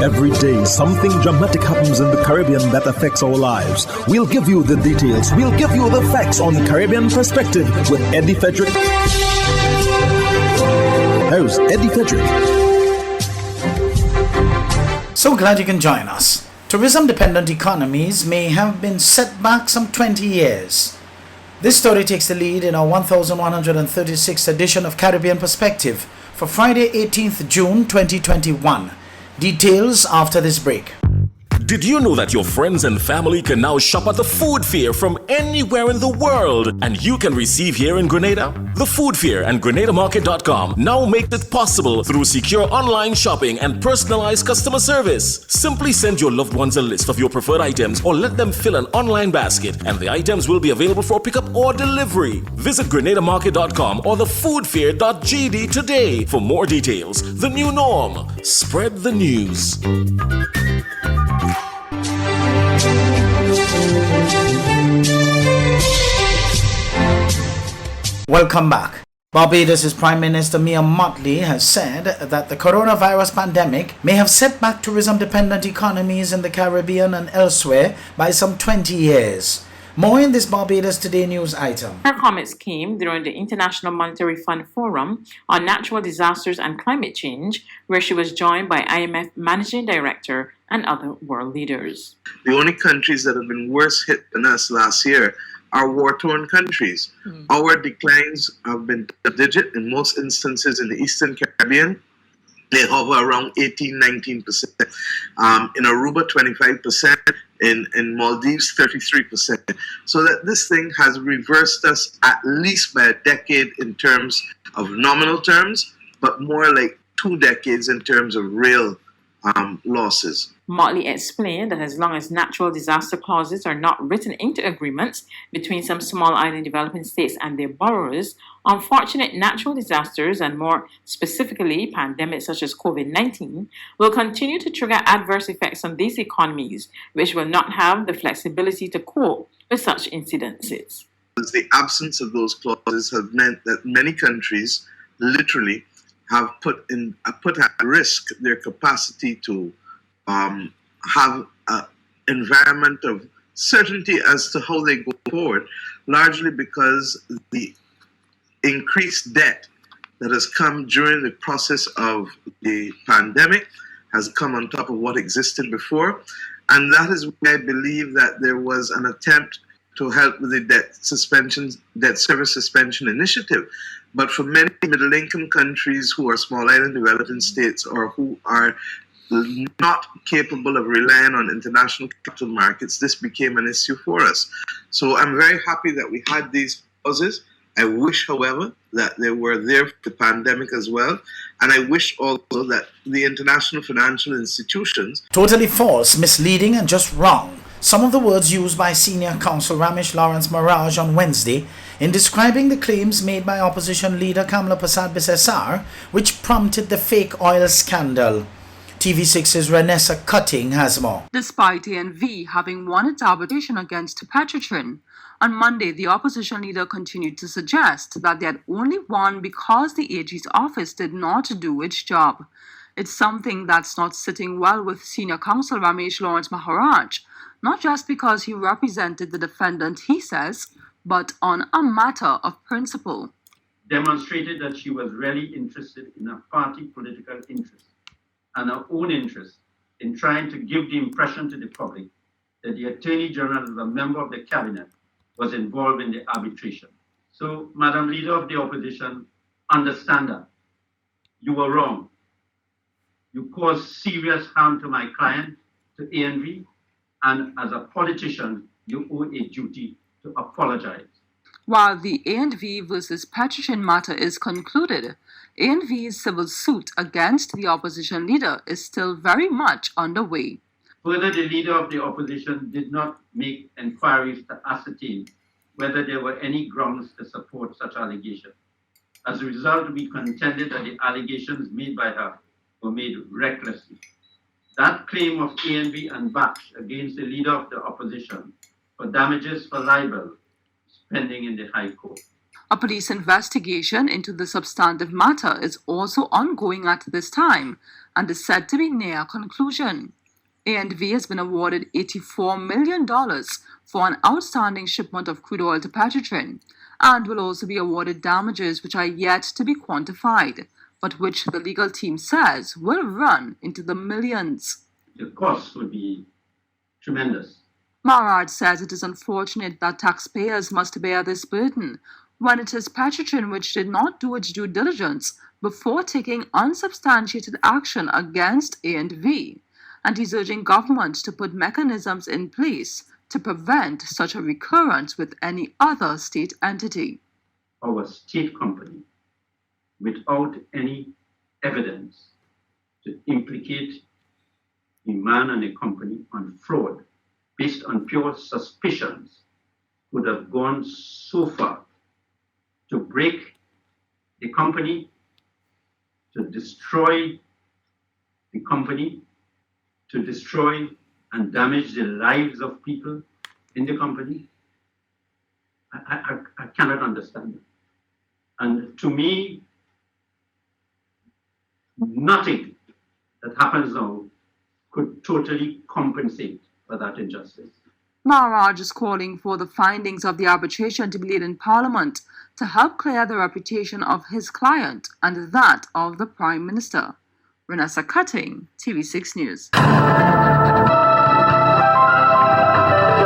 Every day, something dramatic happens in the Caribbean that affects our lives. We'll give you the details. We'll give you the facts on Caribbean Perspective with Eddie Frederick. Here's Eddie Frederick. So glad you can join us. Tourism-dependent economies may have been set back some 20 years. This story takes the lead in our 1136th edition of Caribbean Perspective for Friday, 18th June 2021. Details after this break. Did you know that your friends and family can now shop at the Food Fair from anywhere in the world, and you can receive here in Grenada? The Food Fair and GrenadaMarket.com now make it possible through secure online shopping and personalized customer service. Simply send your loved ones a list of your preferred items or let them fill an online basket, and the items will be available for pickup or delivery. Visit GrenadaMarket.com or thefoodfair.gd today for more details. The new norm. Spread the news. Welcome back. Barbados' Prime Minister Mia Mottley has said that the coronavirus pandemic may have set back tourism-dependent economies in the Caribbean and elsewhere by some 20 years. More in this Barbados Today news item. Her comments came during the International Monetary Fund Forum on Natural Disasters and Climate Change, where she was joined by IMF Managing Director and other world leaders. The only countries that have been worse hit than us last year are war-torn countries. Our declines have been double-digit in most instances in the Eastern Caribbean. They hover around 18-19%. In Aruba, 25%. In Maldives, 33%. So that this thing has reversed us at least by a decade in terms of nominal terms, but more like 2 decades in terms of real losses. Motley explained that as long as natural disaster clauses are not written into agreements between some small island developing states and their borrowers, unfortunate natural disasters, and more specifically pandemics such as COVID-19, will continue to trigger adverse effects on these economies, which will not have the flexibility to cope with such incidences. The absence of those clauses have meant that many countries literally have put at risk their capacity to have an environment of certainty as to how they go forward, largely because the increased debt that has come during the process of the pandemic has come on top of what existed before. And that is why I believe that there was an attempt to help with the debt service suspension initiative. But for many middle-income countries who are small island developing states or who are not capable of relying on international capital markets, this became an issue for us. So I'm very happy that we had these clauses. I wish, however, that they were there for the pandemic as well. And I wish also that the international financial institutions... Totally false, misleading, and just wrong. Some of the words used by Senior Counsel Ramesh Lawrence Maraj on Wednesday in describing the claims made by opposition leader Kamla Persad-Bissessar, which prompted the fake oil scandal. TV6's Renessa Cutting has more. Despite ANV having won its arbitration against Petrotrin, on Monday the opposition leader continued to suggest that they had only won because the AG's office did not do its job. It's something that's not sitting well with Senior Counsel Ramesh Lawrence Maharaj, not just because he represented the defendant, he says, but on a matter of principle. Demonstrated that she was really interested in a party political interest and her own interest in trying to give the impression to the public that the Attorney General, as a member of the cabinet, was involved in the arbitration. So, Madam Leader of the Opposition, understand that. You were wrong. You caused serious harm to my client, to ANV, and as a politician, you owe a duty to apologize. While the ANV versus Petrotrin matter is concluded, ANV's civil suit against the opposition leader is still very much underway. Further, the leader of the opposition did not make inquiries to ascertain whether there were any grounds to support such allegations. As a result, we contended that the allegations made by her were made recklessly. That claim of ANV and BACH against the leader of the opposition for damages for libel is pending in the High Court. A police investigation into the substantive matter is also ongoing at this time and is said to be near conclusion. A&V has been awarded $84 million for an outstanding shipment of crude oil to Petrotrin and will also be awarded damages which are yet to be quantified, but which the legal team says will run into the millions. The cost would be tremendous. Maharaj says it is unfortunate that taxpayers must bear this burden when it is Petrotrin which did not do its due diligence before taking unsubstantiated action against A&V, and he's urging government to put mechanisms in place to prevent such a recurrence with any other state entity. Our state company, without any evidence to implicate a man and a company on fraud based on pure suspicions, would have gone so far to break the company, to destroy the company, to destroy and damage the lives of people in the company. I cannot understand it. And to me, nothing that happens now could totally compensate for that injustice. Maharaj is calling for the findings of the arbitration to be laid in Parliament to help clear the reputation of his client and that of the Prime Minister. Renessa Cutting, TV6 News. The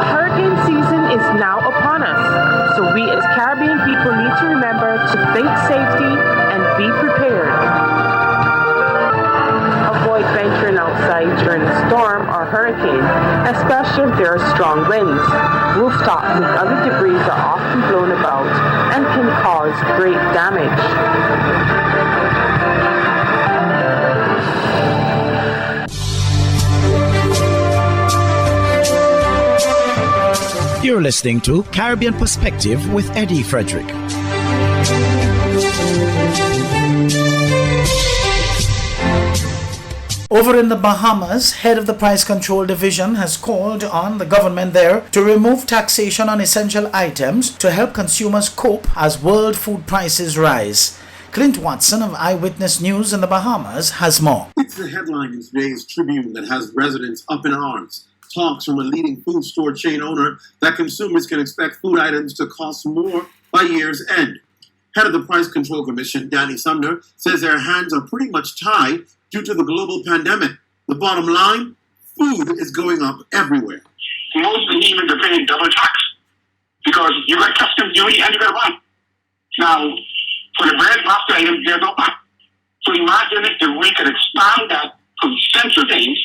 hurricane season is now upon us, so we as Caribbean people need to remember to think safety and be prepared. Avoid venturing outside during a storm or hurricane, especially if there are strong winds. Rooftops and other debris are often blown about and can cause great damage. You're listening to Caribbean Perspective with Eddie Frederick. Over in the Bahamas, head of the Price Control Division has called on the government there to remove taxation on essential items to help consumers cope as world food prices rise. Clint Watson of Eyewitness News in the Bahamas has more. It's the headline in today's Tribune that has residents up in arms. Talks from a leading food store chain owner that consumers can expect food items to cost more by year's end. Head of the Price Control Commission, Danny Sumner, says their hands are pretty much tied due to the global pandemic. The bottom line, food is going up everywhere. Most Bahamians are paying double tax because you got customs duty and you got wine. Now, for the bread basket items, there's no wine. So imagine if we could expand that from central things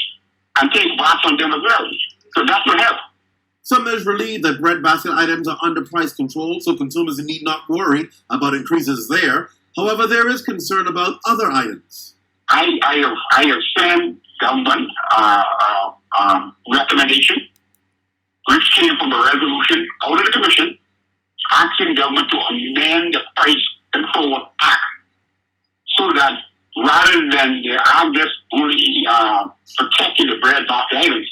and take back from them as well. So that will help. Some is relieved that bread basket items are under price control, so consumers need not worry about increases there. However, there is concern about other items. I have sent government recommendation, which came from a resolution out of the commission, asking government to amend the Price Control Act so that rather than the obvious only protecting the bread basket items,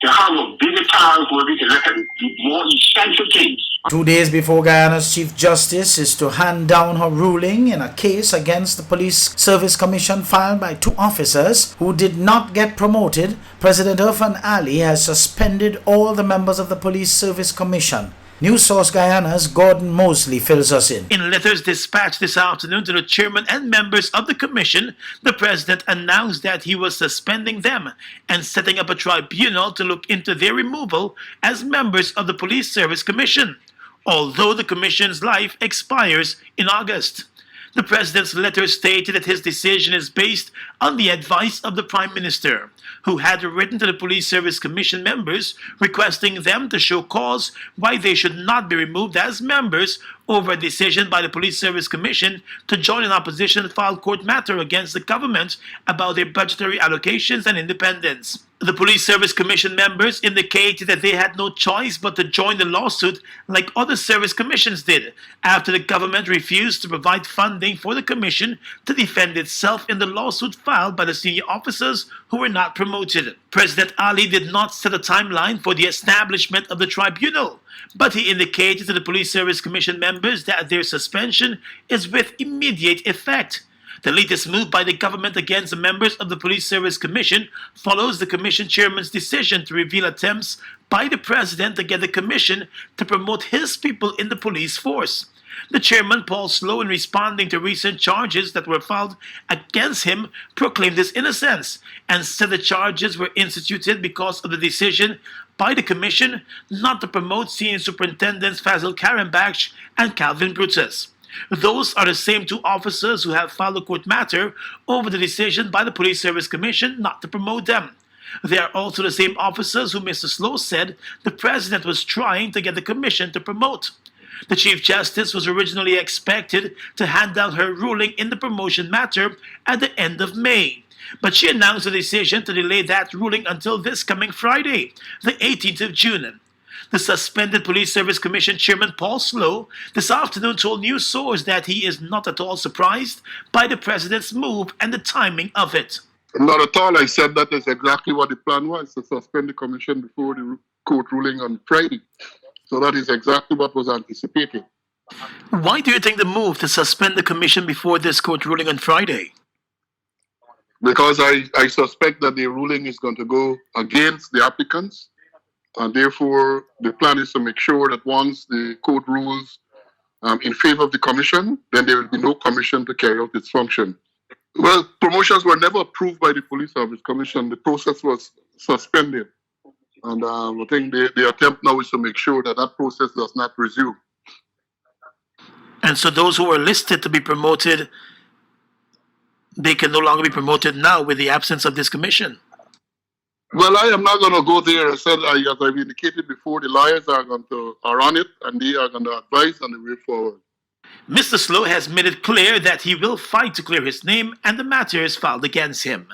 to have a bigger tariff where we can look at more essential things. 2 days before Guyana's Chief Justice is to hand down her ruling in a case against the Police Service Commission filed by 2 officers who did not get promoted, President Irfan Ali has suspended all the members of the Police Service Commission. News Source Guyana's Gordon Mosley fills us in. In letters dispatched this afternoon to the chairman and members of the commission, the president announced that he was suspending them and setting up a tribunal to look into their removal as members of the Police Service Commission, although the commission's life expires in August. The president's letter stated that his decision is based on the advice of the Prime Minister, who had written to the Police Service Commission members requesting them to show cause why they should not be removed as members over a decision by the Police Service Commission to join an opposition filed court matter against the government about their budgetary allocations and independence. The Police Service Commission members indicated that they had no choice but to join the lawsuit like other service commissions did after the government refused to provide funding for the commission to defend itself in the lawsuit filed by the senior officers who were not promoted. President Ali did not set a timeline for the establishment of the tribunal, but he indicated to the Police Service Commission members that their suspension is with immediate effect. The latest move by the government against the members of the Police Service Commission follows the Commission Chairman's decision to reveal attempts by the President to get the Commission to promote his people in the police force. The Chairman, Paul Slow, in responding to recent charges that were filed against him, proclaimed his innocence and said the charges were instituted because of the decision by the Commission not to promote Senior Superintendents Fazil Karambaksh and Calvin Brutus. Those are the same two officers who have filed a court matter over the decision by the Police Service Commission not to promote them. They are also the same officers who Mr. Slow said the President was trying to get the Commission to promote. The Chief Justice was originally expected to hand down her ruling in the promotion matter at the end of May, but she announced a decision to delay that ruling until this coming Friday, the 18th of June. The suspended Police Service Commission Chairman Paul Slow this afternoon told news source that he is not at all surprised by the President's move and the timing of it. Not at all. I said that is exactly what the plan was, to suspend the Commission before the court ruling on Friday. So that is exactly what was anticipated. Why do you think the move to suspend the Commission before this court ruling on Friday? Because I suspect that the ruling is going to go against the applicants. And therefore, the plan is to make sure that once the court rules in favor of the Commission, then there will be no Commission to carry out its function. Well, promotions were never approved by the Police Service Commission. The process was suspended. And I think the attempt now is to make sure that that process does not resume. And so those who were listed to be promoted, they can no longer be promoted now with the absence of this commission. Well, I am not going to go there. As I've indicated before, the lawyers are on it, and they are going to advise on the way forward. Mr. Slow has made it clear that he will fight to clear his name and the matters filed against him.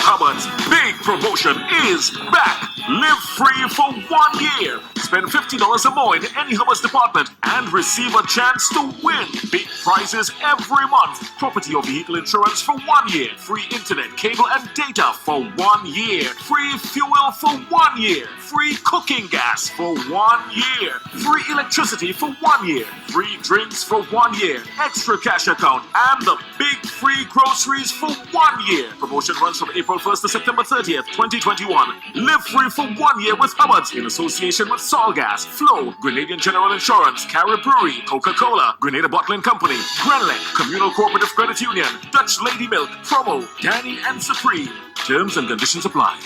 Hubbard's big promotion is back. Live free for 1 year. Spend $50 or more in any Hubbard's department and receive a chance to win big prizes every month. Property or vehicle insurance for 1 year. Free internet, cable and data for 1 year. Free fuel for 1 year. Free cooking gas for 1 year. Free electricity for 1 year. Free drinks for 1 year. Extra cash account and the big free groceries for 1 year. Promotion runs from April 1st to September 30th, 2021. Live free for 1 year with Hubbard's in association with Solgas, Flow, Grenadian General Insurance, Carib Brewery, Coca-Cola, Grenada Bottling Company, Grenlec, Communal Cooperative Credit Union, Dutch Lady Milk, Promo, Danny and Supreme. Terms and conditions apply.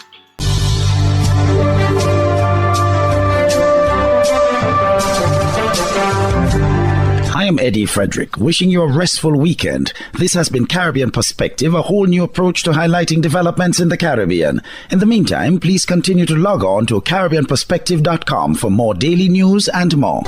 I am Eddie Frederick, wishing you a restful weekend. This has been Caribbean Perspective, a whole new approach to highlighting developments in the Caribbean. In the meantime, please continue to log on to CaribbeanPerspective.com for more daily news and more.